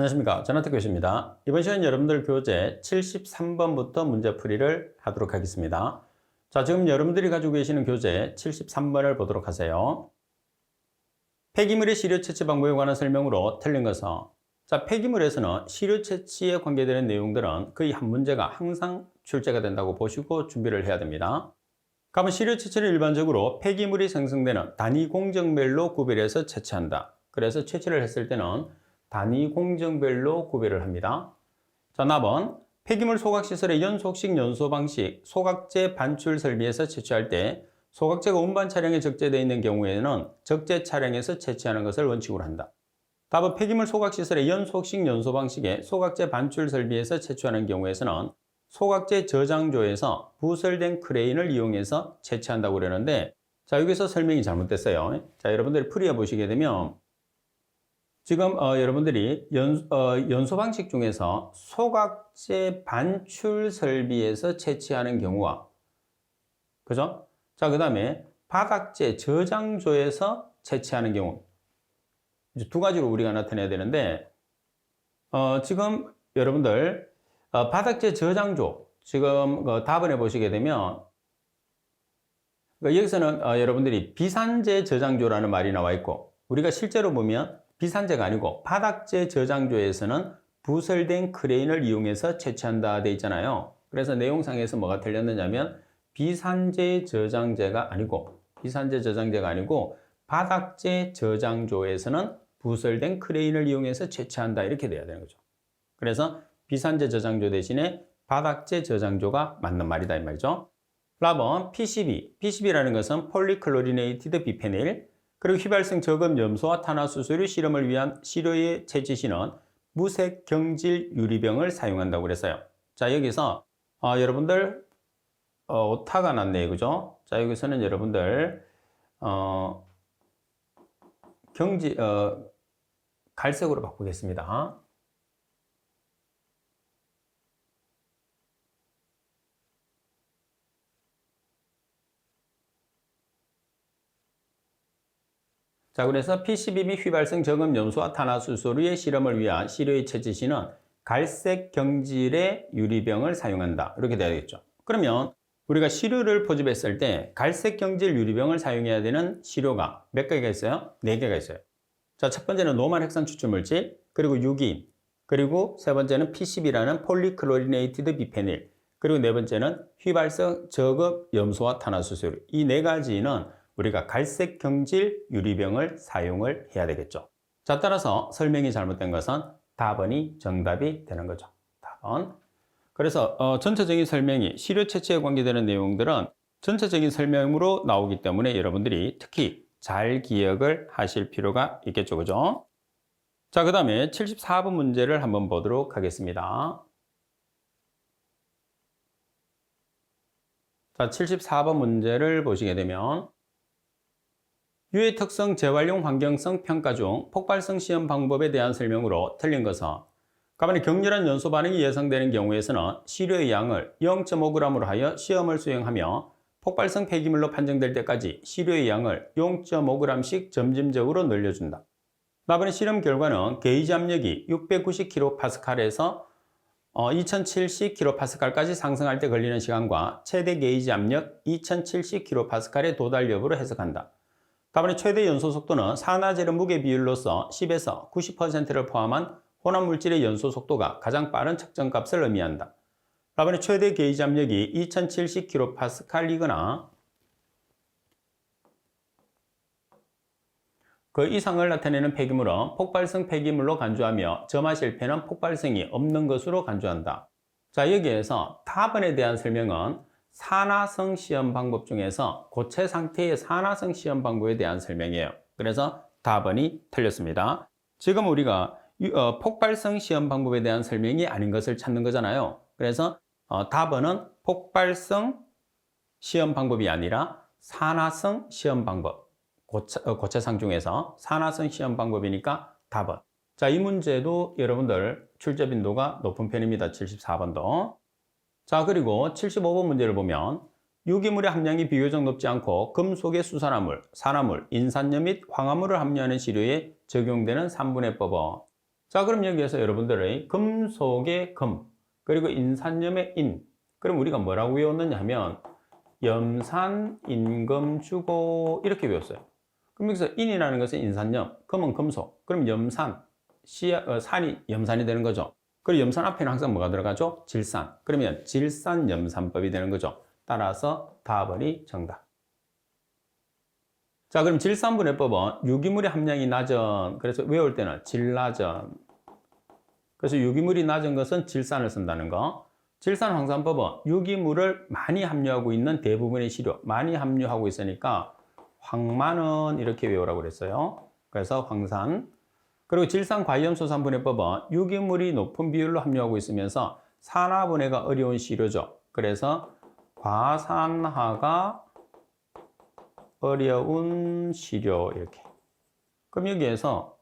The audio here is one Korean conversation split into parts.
안녕하십니까. 전하태 교수입니다. 이번 시간 여러분들 교재 73번부터 문제풀이를 하도록 하겠습니다. 자, 지금 여러분들이 가지고 계시는 교재 73번을 보도록 하세요. 폐기물의 시료 채취 방법에 관한 설명으로 틀린 것은, 자, 폐기물에서는 시료 채취에 관계되는 내용들은 거의 한 문제가 항상 출제가 된다고 보시고 준비를 해야 됩니다. 그러면 시료 채취는 일반적으로 폐기물이 생성되는 단위 공정별로 구별해서 채취한다. 그래서 채취를 했을 때는 단위 공정별로 구별을 합니다. 자, 나번 폐기물 소각시설의 연속식 연소 방식, 소각제 반출 설비에서 채취할 때 소각제가 운반 차량에 적재되어 있는 경우에는 적재 차량에서 채취하는 것을 원칙으로 한다. 답은 폐기물 소각시설의 연속식 연소 방식의 소각제 반출 설비에서 채취하는 경우에서는 소각제 저장조에서 부설된 크레인을 이용해서 채취한다고 그러는데, 자, 여기서 설명이 잘못됐어요. 자, 여러분들이 풀이해 보시게 되면 지금 여러분들이 연소 방식 중에서 소각제 반출 설비에서 채취하는 경우와, 그죠? 자, 그 다음에 바닥재 저장조에서 채취하는 경우, 이제 두 가지로 우리가 나타내야 되는데, 지금 여러분들 바닥재 저장조, 지금 답을 해보시게 되면, 여기서는 여러분들이 비산재 저장조라는 말이 나와 있고, 우리가 실제로 보면 비산재가 아니고 바닥재 저장조에서는 부설된 크레인을 이용해서 채취한다 돼 있잖아요. 그래서 내용상에서 뭐가 틀렸느냐면 비산재 저장재가 아니고 바닥재 저장조에서는 부설된 크레인을 이용해서 채취한다, 이렇게 돼야 되는 거죠. 그래서 비산재 저장조 대신에 바닥재 저장조가 맞는 말이다 이 말이죠. 4번 PCB라는 것은 폴리클로리네이티드 비페닐, 그리고 휘발성 저급 염소와 탄화수소류 실험을 위한 시료의 채취 시는 무색 경질 유리병을 사용한다고 그랬어요. 자, 여기서 여러분들 오타가 났네요, 그죠? 자, 여기서는 여러분들 갈색으로 바꾸겠습니다. 자, 그래서 PCB 및 휘발성 저급 염소와 탄화수소류의 실험을 위한 시료의 채취 시는 갈색 경질의 유리병을 사용한다, 이렇게 돼야 되겠죠. 그러면 우리가 시료를 포집했을 때 갈색 경질 유리병을 사용해야 되는 시료가 몇 개가 있어요? 4개가 있어요. 자, 첫 번째는 노말 핵산 추출물질, 그리고 유기인, 그리고 세 번째는 PCB라는 폴리클로리네이티드 비페닐, 그리고 네 번째는 휘발성 저급 염소와 탄화수소류. 이 네 가지는 우리가 갈색 경질 유리병을 사용을 해야 되겠죠. 자, 따라서 설명이 잘못된 것은 답번이 정답이 되는 거죠. 답번. 그래서 전체적인 설명이 시료 채취에 관계되는 내용들은 전체적인 설명으로 나오기 때문에 여러분들이 특히 잘 기억을 하실 필요가 있겠죠, 그죠? 자, 그 다음에 74번 문제를 한번 보도록 하겠습니다. 자, 74번 문제를 보시게 되면 유해 특성 재활용 환경성 평가 중 폭발성 시험 방법에 대한 설명으로 틀린 것은, 가만히 격렬한 연소 반응이 예상되는 경우에서는 시료의 양을 0.5g으로 하여 시험을 수행하며 폭발성 폐기물로 판정될 때까지 시료의 양을 0.5g씩 점진적으로 늘려준다. 나번의 실험 결과는 게이지 압력이 690kPa에서 2070kPa까지 상승할 때 걸리는 시간과 최대 게이지 압력 2070kPa의 도달 여부를 해석한다. 답안의 최대 연소 속도는 산화제의 무게 비율로서 10에서 90%를 포함한 혼합 물질의 연소 속도가 가장 빠른 측정값을 의미한다. 답안의 최대 게이지 압력이 2070kPa이거나 그 이상을 나타내는 폐기물은 폭발성 폐기물로 간주하며 점화 실패는 폭발성이 없는 것으로 간주한다. 자, 여기에서 답안에 대한 설명은 산화성 시험 방법 중에서 고체 상태의 산화성 시험 방법에 대한 설명이에요. 그래서 답안이 틀렸습니다. 지금 우리가 폭발성 시험 방법에 대한 설명이 아닌 것을 찾는 거잖아요. 그래서 답안은 폭발성 시험 방법이 아니라 산화성 시험 방법, 고체상 중에서 산화성 시험 방법이니까 답안. 자, 이 문제도 여러분들 출제 빈도가 높은 편입니다. 74번도. 자, 그리고 75번 문제를 보면 유기물의 함량이 비교적 높지 않고 금속의 수산화물, 산화물, 인산염 및 황화물을 함유하는 시료에 적용되는 3분해법은, 자, 그럼 여기에서 여러분들의 금속의 금, 그리고 인산염의 인. 그럼 우리가 뭐라고 외웠느냐 하면 염산, 임금, 주고 이렇게 외웠어요. 그럼 여기서 인이라는 것은 인산염, 금은 금속. 그럼 염산, 산이 염산이 되는 거죠. 그리고 염산 앞에는 항상 뭐가 들어가죠? 질산. 그러면 질산염산법이 되는 거죠. 따라서 답은이 정답. 자, 그럼 질산분해법은 유기물의 함량이 낮은, 그래서 외울 때는 질낮은. 그래서 유기물이 낮은 것은 질산을 쓴다는 거. 질산황산법은 유기물을 많이 함유하고 있는 대부분의 시료, 많이 함유하고 있으니까 황만은 이렇게 외우라고 그랬어요. 그래서 황산. 그리고 질산과위염소산분해법은 유기물이 높은 비율로 함유하고 있으면서 산화분해가 어려운 시료죠. 그래서 과산화가 어려운 시료 이렇게. 그럼 여기에서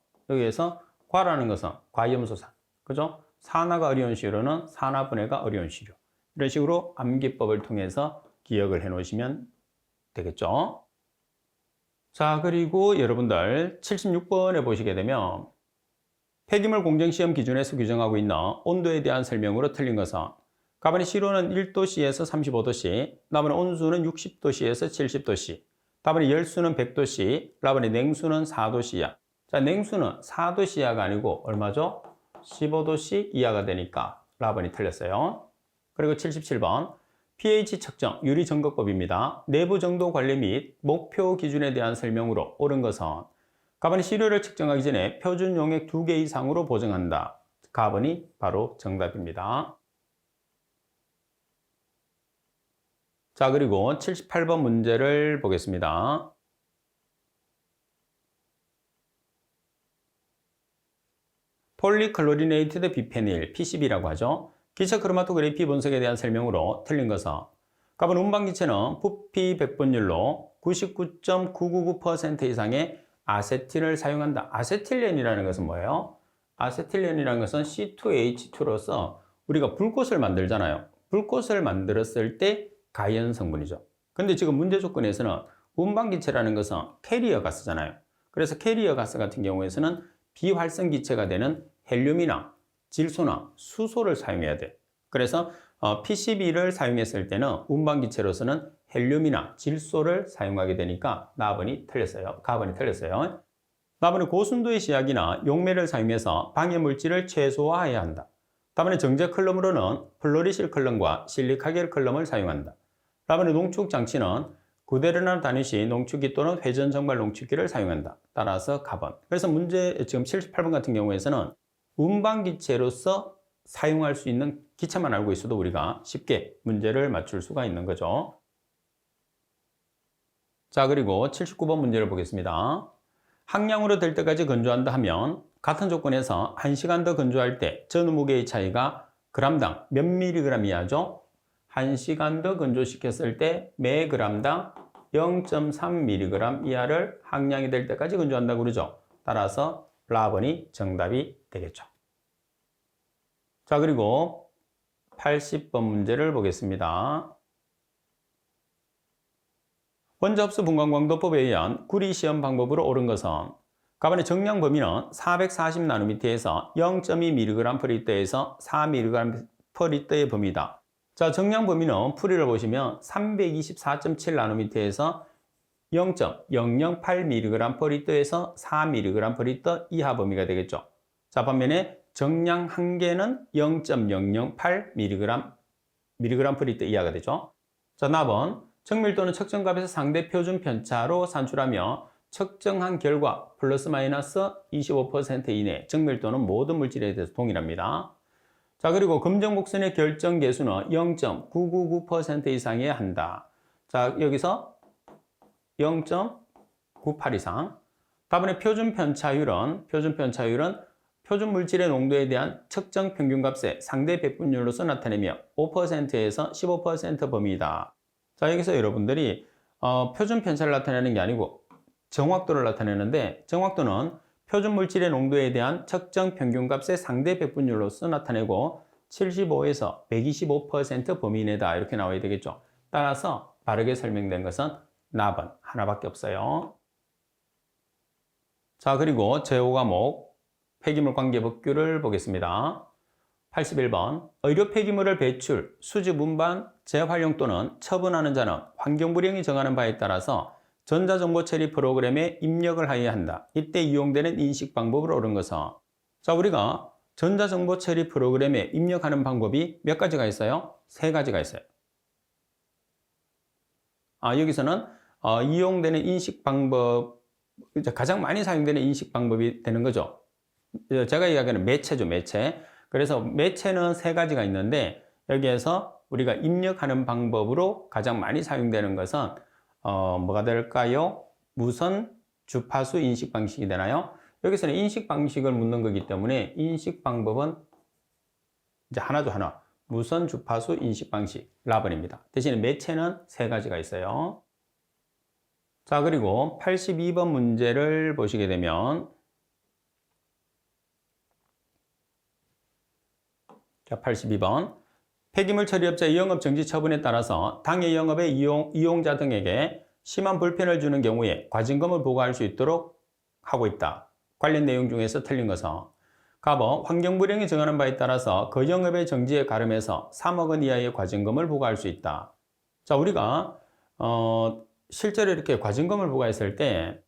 과라는 것은 과위염소산, 그죠? 산화가 어려운 시료는 산화분해가 어려운 시료. 이런 식으로 암기법을 통해서 기억을 해 놓으시면 되겠죠. 자, 그리고 여러분들 76번에 보시게 되면 폐기물 공정시험 기준에서 규정하고 있는 온도에 대한 설명으로 틀린 것은 가번의 시로는 1도씨에서 35도씨, 나번의 온수는 60도씨에서 70도씨, 답안의 열수는 100도씨, 라번의 냉수는 4도씨야. 자, 냉수는 4도씨야가 아니고 얼마죠? 15도씨 이하가 되니까 라번이 틀렸어요. 그리고 77번 pH 측정 유리점검법입니다. 내부 정도 관리 및 목표 기준에 대한 설명으로 옳은 것은 가번의 시료를 측정하기 전에 표준 용액 2개 이상으로 보정한다. 가번이 바로 정답입니다. 자, 그리고 78번 문제를 보겠습니다. 폴리클로리네이티드 비페닐, PCB라고 하죠. 기체 크로마토그래피 분석에 대한 설명으로 틀린 것은 가번 운반기체는 부피 백분율로 99.999% 이상의 아세틸을 사용한다. 아세틸렌이라는 것은 뭐예요? 아세틸렌이라는 것은 C2H2로서 우리가 불꽃을 만들잖아요. 불꽃을 만들었을 때 가연 성분이죠. 근데 지금 문제 조건에서는 운반기체라는 것은 캐리어 가스잖아요. 그래서 캐리어 가스 같은 경우에서는 비활성 기체가 되는 헬륨이나 질소나 수소를 사용해야 돼. 그래서 PCB를 사용했을 때는 운반기체로서는 헬륨이나 질소를 사용하게 되니까 나번이 틀렸어요. 가번이 틀렸어요. 나번은 고순도의 시약이나 용매를 사용해서 방해물질을 최소화해야 한다. 다음에 정제 클럼으로는 플로리실 클럼과 실리카겔 클럼을 사용한다. 다음에 농축 장치는 구데르나 다니시 농축기 또는 회전 정발 농축기를 사용한다. 따라서 가번. 그래서 문제 지금 78번 같은 경우에서는 운반기체로서 사용할 수 있는 기체만 알고 있어도 우리가 쉽게 문제를 맞출 수가 있는 거죠. 자, 그리고 79번 문제를 보겠습니다. 항량으로 될 때까지 건조한다 하면 같은 조건에서 1시간 더 건조할 때 전후 무게의 차이가 그람당 몇 미리그램이야죠? 1시간 더 건조시켰을 때 매 그람당 0.3mg 이하를 항량이 될 때까지 건조한다고 그러죠. 따라서 라번이 정답이 되겠죠. 자, 그리고 80번 문제를 보겠습니다. 원자흡수 분광광도법에 의한 구리 시험 방법으로 옳은 것은 가번의 정량 범위는 440나노미터에서 0.2mg/L에서 4mg/L의 범위다. 자, 정량 범위는 풀이를 보시면 324.7나노미터에서 0.008mg/L에서 4mg/L 이하 범위가 되겠죠. 자, 반면에 정량 한계는 0.008mg/L 이하가 되죠. 자, 나번 정밀도는 측정값에서 상대 표준 편차로 산출하며 측정한 결과 플러스 마이너스 25% 이내 정밀도는 모든 물질에 대해서 동일합니다. 자, 그리고 검정 곡선의 결정 계수는 0.999% 이상이어야 한다. 자, 여기서 0.98 이상. 다음에 표준 편차율은 표준 물질의 농도에 대한 측정 평균값의 상대 백분율로서 나타내며 5%에서 15% 범위이다. 자, 여기서 여러분들이 표준 편차를 나타내는 게 아니고 정확도를 나타내는데 정확도는 표준 물질의 농도에 대한 측정 평균값의 상대 백분율로서 나타내고 75에서 125% 범위 내다 이렇게 나와야 되겠죠. 따라서 바르게 설명된 것은 나번 하나밖에 없어요. 자, 그리고 제5과목 폐기물 관계 법규를 보겠습니다. 81번 의료 폐기물을 배출, 수집, 운반, 재활용 또는 처분하는 자는 환경부령이 정하는 바에 따라서 전자정보 처리 프로그램에 입력을 하여야 한다. 이때 이용되는 인식 방법을 옳은 것은, 자, 우리가 전자정보 처리 프로그램에 입력하는 방법이 몇 가지가 있어요? 세 가지가 있어요. 여기서는 이용되는 인식 방법, 가장 많이 사용되는 인식 방법이 되는 거죠. 제가 이야기하는 매체죠, 매체. 그래서 매체는 세 가지가 있는데 여기에서 우리가 입력하는 방법으로 가장 많이 사용되는 것은 뭐가 될까요? 무선 주파수 인식 방식이 되나요? 여기서는 인식 방식을 묻는 거기 때문에 인식 방법은 이제 하나죠, 하나. 무선 주파수 인식 방식, 라번입니다. 대신에 매체는 세 가지가 있어요. 자, 그리고 82번 문제를 보시게 되면, 자, 82번. 폐기물 처리업자의 영업 정지 처분에 따라서 당해 영업의 이용자 등에게 심한 불편을 주는 경우에 과징금을 부과할 수 있도록 하고 있다. 관련 내용 중에서 틀린 것은, 가번 환경부령이 정하는 바에 따라서 그 영업의 정지에 가름해서 3억 원 이하의 과징금을 부과할 수 있다. 자, 우리가 실제로 이렇게 과징금을 부과했을 때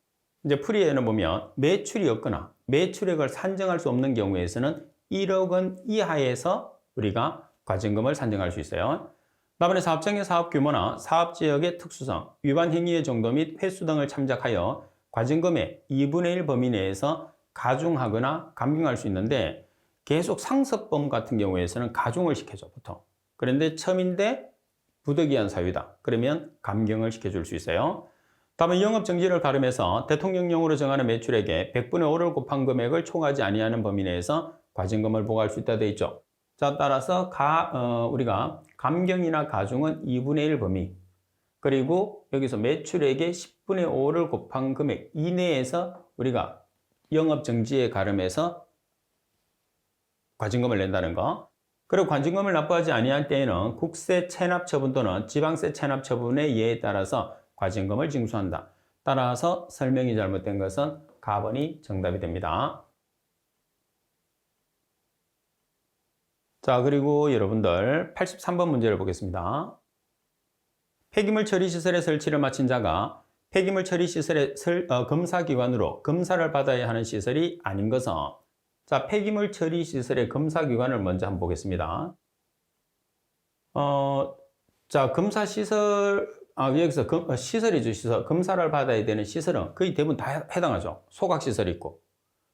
이제 풀이에는 보면 매출이 없거나 매출액을 산정할 수 없는 경우에서는 1억 원 이하에서 우리가 과징금을 산정할 수 있어요. 다음에 사업장의 사업 규모나 사업 지역의 특수성, 위반 행위의 정도 및 횟수 등을 참작하여 과징금의 2분의 1 범위 내에서 가중하거나 감경할 수 있는데, 계속 상습범 같은 경우에서는 가중을 시켜줘, 보통. 그런데 첨인데 부득이한 사유다. 그러면 감경을 시켜줄 수 있어요. 다음에 영업정지를 가름해서 대통령령으로 정하는 매출액의 100분의 5를 곱한 금액을 초과하지 아니하는 범위 내에서 과징금을 부과할 수 있다 되어 있죠. 자, 따라서 우리가 감경이나 가중은 2분의 1 범위, 그리고 여기서 매출액의 10분의 5를 곱한 금액 이내에서 우리가 영업정지에 가름해서 과징금을 낸다는 거. 그리고 과징금을 납부하지 아니할 때에는 국세 체납 처분 또는 지방세 체납 처분의 예에 따라서 과징금을 징수한다. 따라서 설명이 잘못된 것은 가번이 정답이 됩니다. 자, 그리고 여러분들 83번 문제를 보겠습니다. 폐기물 처리 시설의 설치를 마친 자가 폐기물 처리 시설의 검사기관으로 검사를 받아야 하는 시설이 아닌 것은, 자, 폐기물 처리 시설의 검사기관을 먼저 한번 보겠습니다. 자, 검사 시설, 여기서 시설이죠, 시설. 검사를 받아야 되는 시설은 거의 대부분 다 해당하죠. 소각시설이 있고,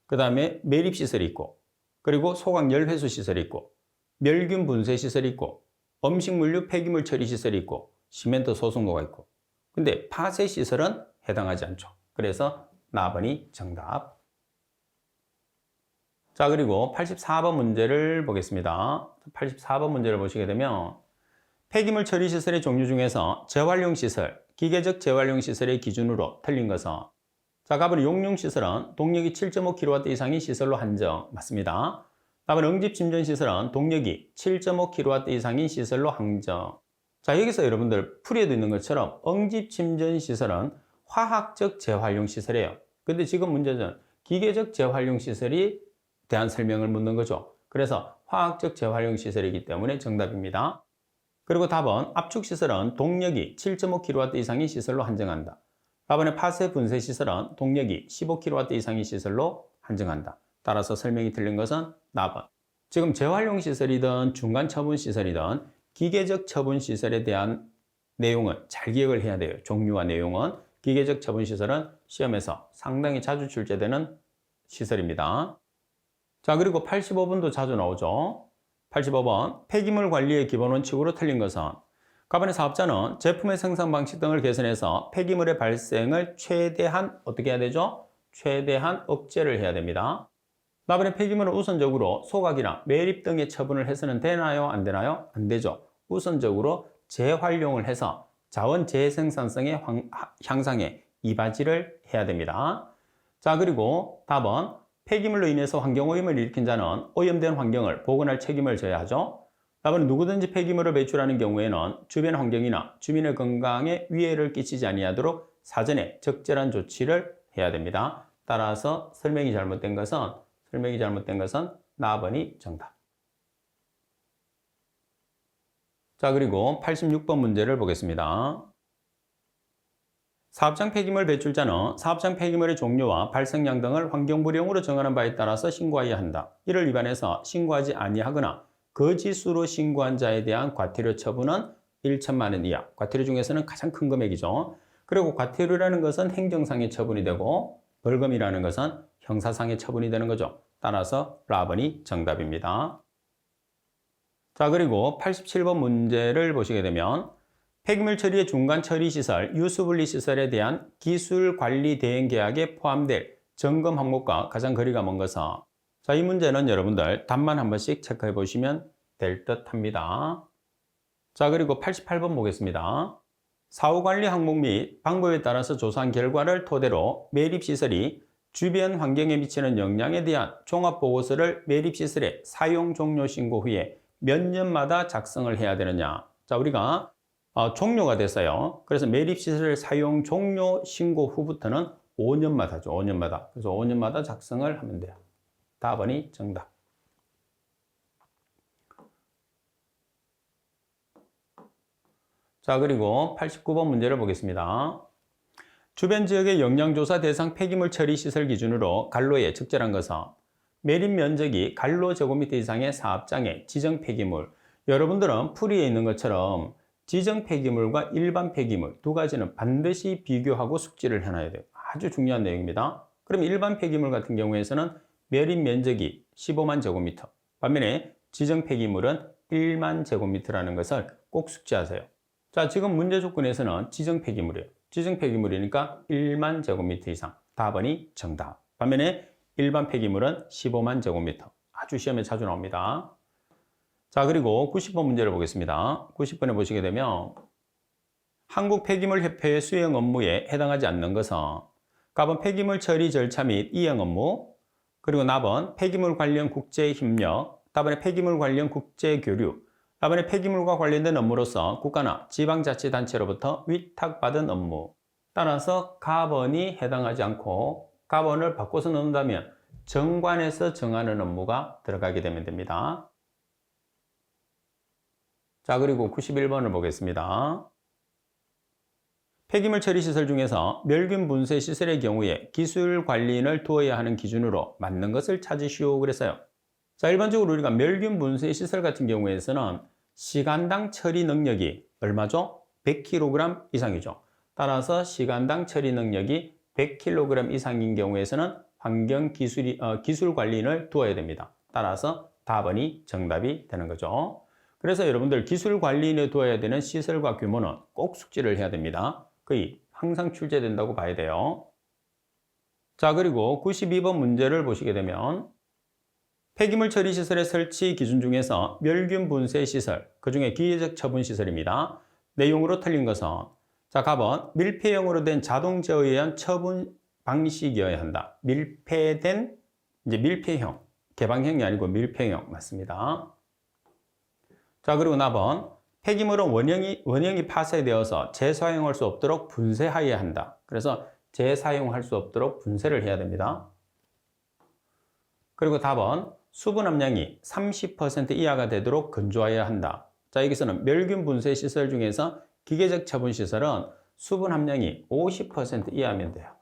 그 다음에 매립시설이 있고, 그리고 소각 열회수 시설이 있고, 멸균 분쇄 시설이 있고, 음식물류 폐기물 처리 시설이 있고, 시멘트 소속로가 있고. 근데 파쇄 시설은 해당하지 않죠. 그래서 나번이 정답. 자, 그리고 84번 문제를 보겠습니다. 84번 문제를 보시게 되면 폐기물 처리 시설의 종류 중에서 재활용 시설, 기계적 재활용 시설의 기준으로 틀린 것은, 자, 가번 용융 시설은 동력이 7.5kW 이상인 시설로 한정. 맞습니다. 다음은 응집 침전 시설은 동력이 7.5kW 이상인 시설로 한정. 자, 여기서 여러분들 풀이에도 있는 것처럼 응집 침전 시설은 화학적 재활용 시설이에요. 근데 지금 문제는 기계적 재활용 시설이 대한 설명을 묻는 거죠. 그래서 화학적 재활용 시설이기 때문에 정답입니다. 그리고 답은 압축 시설은 동력이 7.5kW 이상인 시설로 한정한다. 답은의 파쇄 분쇄 시설은 동력이 15kW 이상인 시설로 한정한다. 따라서 설명이 틀린 것은 나번. 지금 재활용 시설이든 중간 처분 시설이든 기계적 처분 시설에 대한 내용은 잘 기억을 해야 돼요. 종류와 내용은. 기계적 처분 시설은 시험에서 상당히 자주 출제되는 시설입니다. 자, 그리고 85번도 자주 나오죠. 85번 폐기물 관리의 기본 원칙으로 틀린 것은, 가번의 사업자는 제품의 생산 방식 등을 개선해서 폐기물의 발생을 최대한 어떻게 해야 되죠? 최대한 억제를 해야 됩니다. 나번의 폐기물은 우선적으로 소각이나 매립 등의 처분을 해서는 되나요? 안 되나요? 안 되죠. 우선적으로 재활용을 해서 자원 재생산성의 향상에 이바지를 해야 됩니다. 자, 그리고 답은 폐기물로 인해서 환경오염을 일으킨 자는 오염된 환경을 복원할 책임을 져야 하죠. 답은 누구든지 폐기물을 배출하는 경우에는 주변 환경이나 주민의 건강에 위해를 끼치지 아니하도록 사전에 적절한 조치를 해야 됩니다. 따라서 설명이 잘못된 것은 설명이 잘못된 것은 나번이 정답. 자, 그리고 86번 문제를 보겠습니다. 사업장 폐기물 배출자는 사업장 폐기물의 종류와 발생량 등을 환경부령으로 정하는 바에 따라서 신고해야 한다. 이를 위반해서 신고하지 아니하거나 거짓으로 신고한 자에 대한 과태료 처분은 1천만 원 이하. 과태료 중에서는 가장 큰 금액이죠. 그리고 과태료라는 것은 행정상의 처분이 되고 벌금이라는 것은 형사상의 처분이 되는 거죠. 따라서 라번이 정답입니다. 자, 그리고 87번 문제를 보시게 되면 폐기물 처리의 중간 처리 시설, 유수분리 시설에 대한 기술 관리 대행 계약에 포함될 점검 항목과 가장 거리가 먼 것은, 자, 이 문제는 여러분들 답만 한 번씩 체크해 보시면 될 듯 합니다. 자, 그리고 88번 보겠습니다. 사후관리 항목 및 방법에 따라서 조사한 결과를 토대로 매립시설이 주변 환경에 미치는 영향에 대한 종합보고서를 매립시설의 사용 종료 신고 후에 몇 년마다 작성을 해야 되느냐. 자, 우리가 종료가 됐어요. 그래서 매립시설 사용 종료 신고 후부터는 5년마다죠. 5년마다. 그래서 5년마다 작성을 하면 돼요. 답번이 정답. 자, 그리고 89번 문제를 보겠습니다. 주변 지역의 영양조사 대상 폐기물 처리 시설 기준으로 갈로에 적절한 것은 매립 면적이 갈로 제곱미터 이상의 사업장의 지정 폐기물. 여러분들은 풀이에 있는 것처럼 지정 폐기물과 일반 폐기물 두 가지는 반드시 비교하고 숙지를 해놔야 돼요. 아주 중요한 내용입니다. 그럼 일반 폐기물 같은 경우에서는 매립 면적이 15만 제곱미터. 반면에 지정 폐기물은 1만 제곱미터라는 것을 꼭 숙지하세요. 자, 지금 문제 조건에서는 지정 폐기물이에요. 지정 폐기물이니까 1만 제곱미터 이상. 답번이 정답. 반면에 일반 폐기물은 15만 제곱미터. 아주 시험에 자주 나옵니다. 자, 그리고 90번 문제를 보겠습니다. 90번에 보시게 되면 한국폐기물협회의 수행 업무에 해당하지 않는 것은 갑은 폐기물 처리 절차 및 이행 업무, 그리고 나번 폐기물 관련 국제협력, 답번에 폐기물 관련 국제교류, 답번에 폐기물과 관련된 업무로서 국가나 지방자치단체로부터 위탁받은 업무. 따라서 가번이 해당하지 않고 가번을 바꿔서 넣는다면 정관에서 정하는 업무가 들어가게 되면 됩니다. 자, 그리고 91번을 보겠습니다. 폐기물 처리 시설 중에서 멸균 분쇄 시설의 경우에 기술 관리인을 두어야 하는 기준으로 맞는 것을 찾으시오 그랬어요. 자, 일반적으로 우리가 멸균 분쇄 시설 같은 경우에서는 시간당 처리 능력이 얼마죠? 100kg 이상이죠. 따라서 시간당 처리 능력이 100kg 이상인 경우에서는 기술 관리인을 두어야 됩니다. 따라서 답번이 정답이 되는 거죠. 그래서 여러분들 기술 관리인에 두어야 되는 시설과 규모는 꼭 숙지를 해야 됩니다. 거의 항상 출제된다고 봐야 돼요. 자, 그리고 92번 문제를 보시게 되면 폐기물 처리 시설의 설치 기준 중에서 멸균 분쇄 시설, 그중에 기계적 처분 시설입니다. 내용으로 틀린 것은, 자, 갑은 밀폐형으로 된 자동 제어에 의한 처분 방식이어야 한다. 밀폐된, 이제 밀폐형, 개방형이 아니고 밀폐형 맞습니다. 자, 그리고 나번 폐기물은 원형이 파쇄되어서 재사용할 수 없도록 분쇄하여야 한다. 그래서 재사용할 수 없도록 분쇄를 해야 됩니다. 그리고 답은 수분 함량이 30% 이하가 되도록 건조하여야 한다. 자, 여기서는 멸균 분쇄 시설 중에서 기계적 처분 시설은 수분 함량이 50% 이하면 돼요.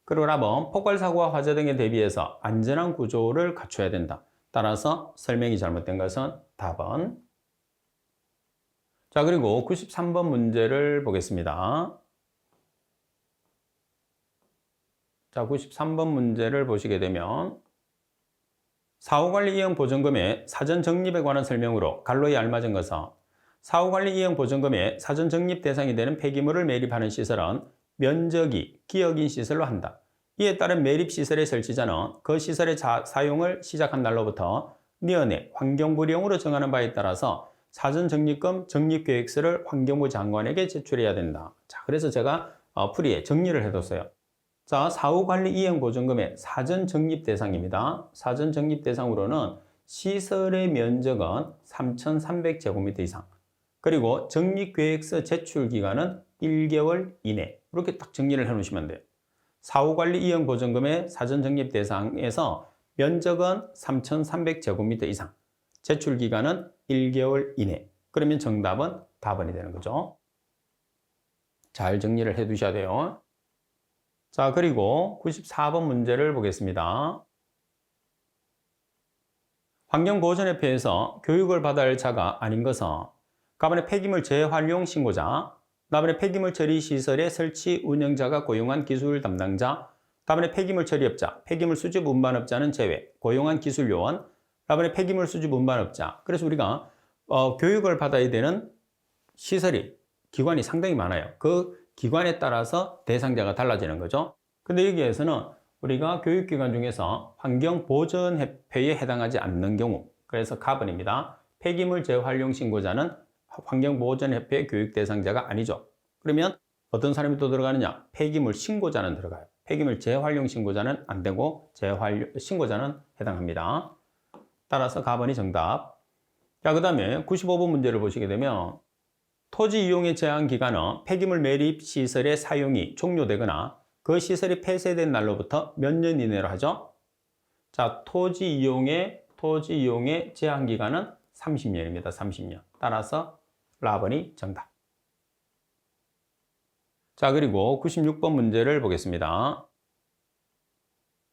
그리고 답은 폭발사고와 화재 등에 대비해서 안전한 구조를 갖춰야 된다. 따라서 설명이 잘못된 것은 답은. 자, 그리고 93번 문제를 보겠습니다. 자, 93번 문제를 보시게 되면 사후관리 이행 보전금의 사전 적립에 관한 설명으로 갈로에 알맞은 것은 사후관리 이행 보전금의 사전 적립 대상이 되는 폐기물을 매립하는 시설은 면적이 기역인 시설로 한다. 이에 따른 매립시설의 설치자는 그 시설의 사용을 시작한 날로부터 니은의 환경부령으로 정하는 바에 따라서 사전 적립금 적립계획서를 환경부 장관에게 제출해야 된다. 자, 그래서 제가 풀이에 정리를 해뒀어요. 자, 사후관리 이행보증금의 사전 적립 대상입니다. 사전 적립 대상으로는 시설의 면적은 3,300제곱미터 이상, 그리고 적립계획서 제출 기간은 1개월 이내. 이렇게 딱 정리를 해 놓으시면 돼요. 사후관리 이용보전금의 사전적립 대상에서 면적은 3,300제곱미터 이상, 제출기간은 1개월 이내. 그러면 정답은 답안이 되는 거죠. 잘 정리를 해 두셔야 돼요. 자, 그리고 94번 문제를 보겠습니다. 환경보전협회에서 교육을 받아야 할 자가 아닌 것은 가번의 폐기물 재활용 신고자, 다음에 폐기물 처리 시설의 설치 운영자가 고용한 기술 담당자, 다음에 폐기물 처리업자, 폐기물 수집 운반업자는 제외, 고용한 기술 요원, 다음에 폐기물 수집 운반업자. 그래서 우리가 교육을 받아야 되는 시설이, 기관이 상당히 많아요. 그 기관에 따라서 대상자가 달라지는 거죠. 근데 여기에서는 우리가 교육기관 중에서 환경보전협회에 해당하지 않는 경우, 그래서 가번입니다. 폐기물 재활용 신고자는 환경보전협회 교육 대상자가 아니죠. 그러면 어떤 사람이 또 들어가느냐? 폐기물 신고자는 들어가요. 폐기물 재활용 신고자는 안 되고 신고자는 해당합니다. 따라서 가번이 정답. 자, 그 다음에 95번 문제를 보시게 되면 토지 이용의 제한 기간은 폐기물 매립 시설의 사용이 종료되거나 그 시설이 폐쇄된 날로부터 몇 년 이내로 하죠? 자, 토지 이용의 제한 기간은 30년입니다. 30년. 따라서 라번이 정답. 자, 그리고 96번 문제를 보겠습니다.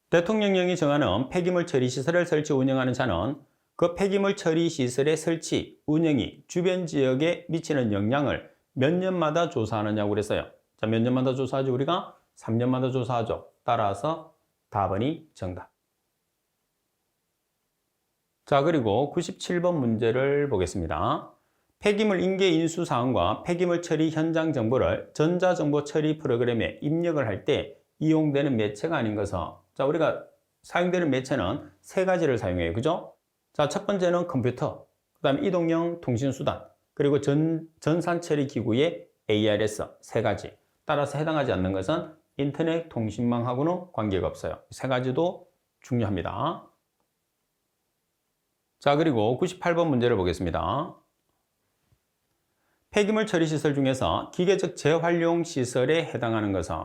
대통령령이 정하는 폐기물 처리 시설을 설치 운영하는 자는 그 폐기물 처리 시설의 설치, 운영이 주변 지역에 미치는 영향을 몇 년마다 조사하느냐고 그랬어요. 자, 몇 년마다 조사하죠? 우리가 3년마다 조사하죠. 따라서 답은이 정답. 자, 그리고 97번 문제를 보겠습니다. 폐기물 인계 인수 사항과 폐기물 처리 현장 정보를 전자정보 처리 프로그램에 입력을 할 때 이용되는 매체가 아닌 것은, 자, 우리가 사용되는 매체는 세 가지를 사용해요. 그죠? 자, 첫 번째는 컴퓨터, 그 다음에 이동형 통신수단, 그리고 전산 처리 기구의 ARS 세 가지. 따라서 해당하지 않는 것은 인터넷 통신망하고는 관계가 없어요. 세 가지도 중요합니다. 자, 그리고 98번 문제를 보겠습니다. 폐기물 처리 시설 중에서 기계적 재활용 시설에 해당하는 것은,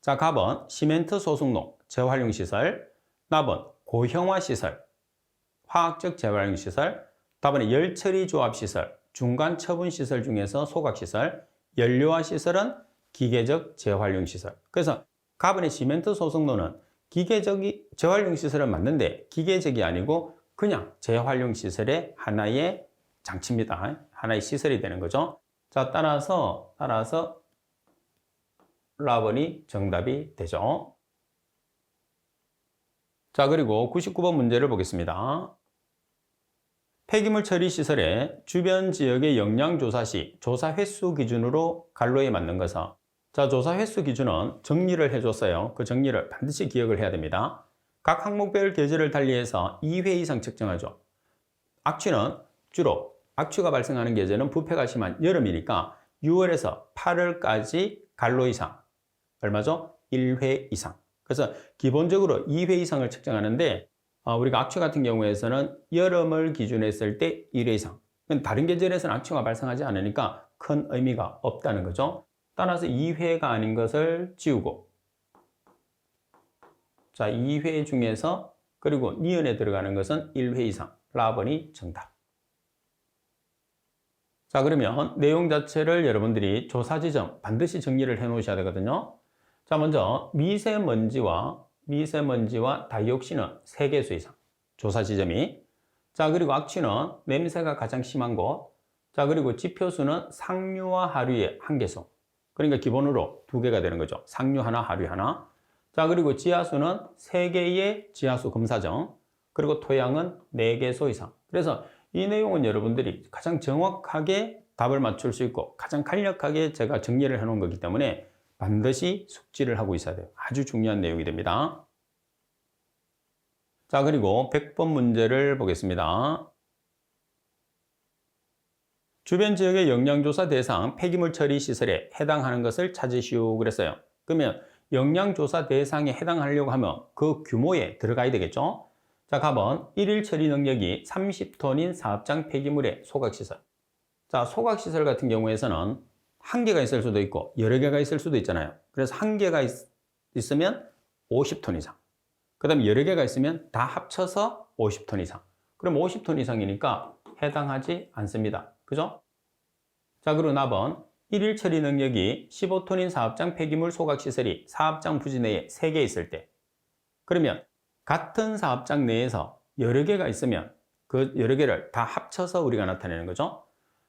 자, 갑은 시멘트 소속농 재활용 시설, 답은 고형화 시설, 화학적 재활용 시설, 답은 열처리 조합 시설, 중간 처분 시설 중에서 소각 시설, 연료화 시설은 기계적 재활용 시설. 그래서 갑은의 시멘트 소속농은 기계적 재활용 시설은 맞는데 기계적이 아니고 그냥 재활용 시설의 하나의 장치입니다. 하나의 시설이 되는 거죠. 자, 따라서 라번이 정답이 되죠. 자, 그리고 99번 문제를 보겠습니다. 폐기물 처리 시설의 주변 지역의 영향 조사 시 조사 횟수 기준으로 간로에 맞는 것은, 자, 조사 횟수 기준은 정리를 해줬어요. 그 정리를 반드시 기억을 해야 됩니다. 각 항목별 계절을 달리해서 2회 이상 측정하죠. 악취는 주로 악취가 발생하는 계절은 부패가 심한 여름이니까 6월에서 8월까지 간로 이상, 얼마죠? 1회 이상. 그래서 기본적으로 2회 이상을 측정하는데 우리가 악취 같은 경우에서는 여름을 기준으로 했을 때 1회 이상. 다른 계절에서는 악취가 발생하지 않으니까 큰 의미가 없다는 거죠. 따라서 2회가 아닌 것을 지우고, 자, 2회 중에서 그리고 니은에 들어가는 것은 1회 이상. 라번이 정답. 자, 그러면 내용 자체를 여러분들이 조사 지점 반드시 정리를 해 놓으셔야 되거든요. 자, 먼저 미세먼지와 다이옥신은 3개수 이상. 조사 지점이. 자, 그리고 악취는 냄새가 가장 심한 곳. 자, 그리고 지표수는 상류와 하류의 1개수. 그러니까 기본으로 2개가 되는 거죠. 상류 하나, 하류 하나. 자, 그리고 지하수는 3개의 지하수 검사정. 그리고 토양은 4개소 이상. 그래서 이 내용은 여러분들이 가장 정확하게 답을 맞출 수 있고 가장 간략하게 제가 정리를 해 놓은 거기 때문에 반드시 숙지를 하고 있어야 돼요. 아주 중요한 내용이 됩니다. 자, 그리고 100번 문제를 보겠습니다. 주변 지역의 영양조사 대상 폐기물 처리 시설에 해당하는 것을 찾으시오 그랬어요. 그러면 영양조사 대상에 해당하려고 하면 그 규모에 들어가야 되겠죠? 자, 가번 1일 처리 능력이 30톤인 사업장 폐기물의 소각시설. 자, 소각시설 같은 경우에서는 한 개가 있을 수도 있고 여러 개가 있을 수도 있잖아요. 그래서 한 개가 있으면 50톤 이상. 그 다음에 여러 개가 있으면 다 합쳐서 50톤 이상. 그럼 50톤 이상이니까 해당하지 않습니다. 그죠? 자, 그리고 나번 1일 처리 능력이 15톤인 사업장 폐기물 소각시설이 사업장 부지 내에 3개 있을 때, 그러면 같은 사업장 내에서 여러 개가 있으면 그 여러 개를 다 합쳐서 우리가 나타내는 거죠.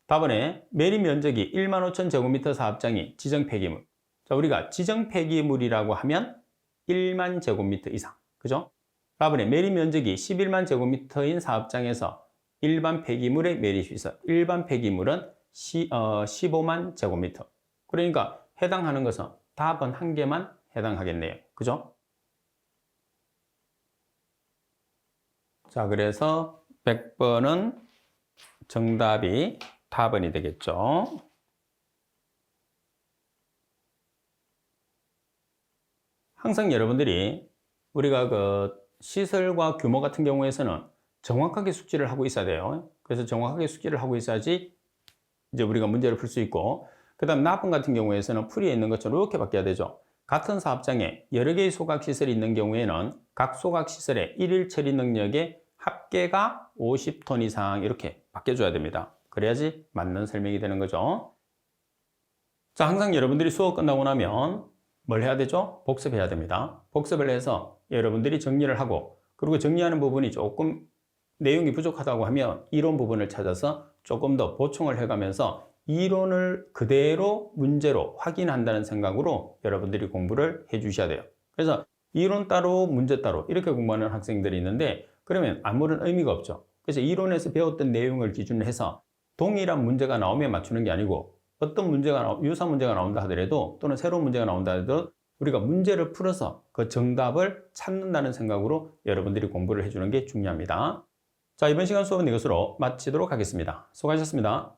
다번에 매립 면적이 15,000 제곱미터 사업장이 지정 폐기물. 자, 우리가 지정 폐기물이라고 하면 1만 제곱미터 이상. 그죠? 다번에 매립 면적이 11만 제곱미터인 사업장에서 일반 폐기물의 매립이 있어. 일반 폐기물은 15만 제곱미터. 그러니까 해당하는 것은 답은 한 개만 해당하겠네요. 그죠? 자, 그래서 100번은 정답이 답은이 되겠죠. 항상 여러분들이 우리가 그 시설과 규모 같은 경우에서는 정확하게 숙지를 하고 있어야 돼요. 그래서 정확하게 숙지를 하고 있어야지 이제 우리가 문제를 풀 수 있고, 그 다음 나쁜 같은 경우에서는 풀이에 있는 것처럼 이렇게 바뀌어야 되죠. 같은 사업장에 여러 개의 소각시설이 있는 경우에는 각 소각시설의 1일 처리 능력의 합계가 50톤 이상 이렇게 바뀌어줘야 됩니다. 그래야지 맞는 설명이 되는 거죠. 자, 항상 여러분들이 수업 끝나고 나면 뭘 해야 되죠? 복습해야 됩니다. 복습을 해서 여러분들이 정리를 하고, 그리고 정리하는 부분이 조금 내용이 부족하다고 하면 이론 부분을 찾아서 조금 더 보충을 해가면서 이론을 그대로 문제로 확인한다는 생각으로 여러분들이 공부를 해 주셔야 돼요. 그래서 이론 따로 문제 따로 이렇게 공부하는 학생들이 있는데, 그러면 아무런 의미가 없죠. 그래서 이론에서 배웠던 내용을 기준으로 해서 동일한 문제가 나오면 맞추는 게 아니고, 어떤 문제가 유사한 문제가 나온다 하더라도 또는 새로운 문제가 나온다 하더라도 우리가 문제를 풀어서 그 정답을 찾는다는 생각으로 여러분들이 공부를 해주는 게 중요합니다. 자, 이번 시간 수업은 이것으로 마치도록 하겠습니다. 수고하셨습니다.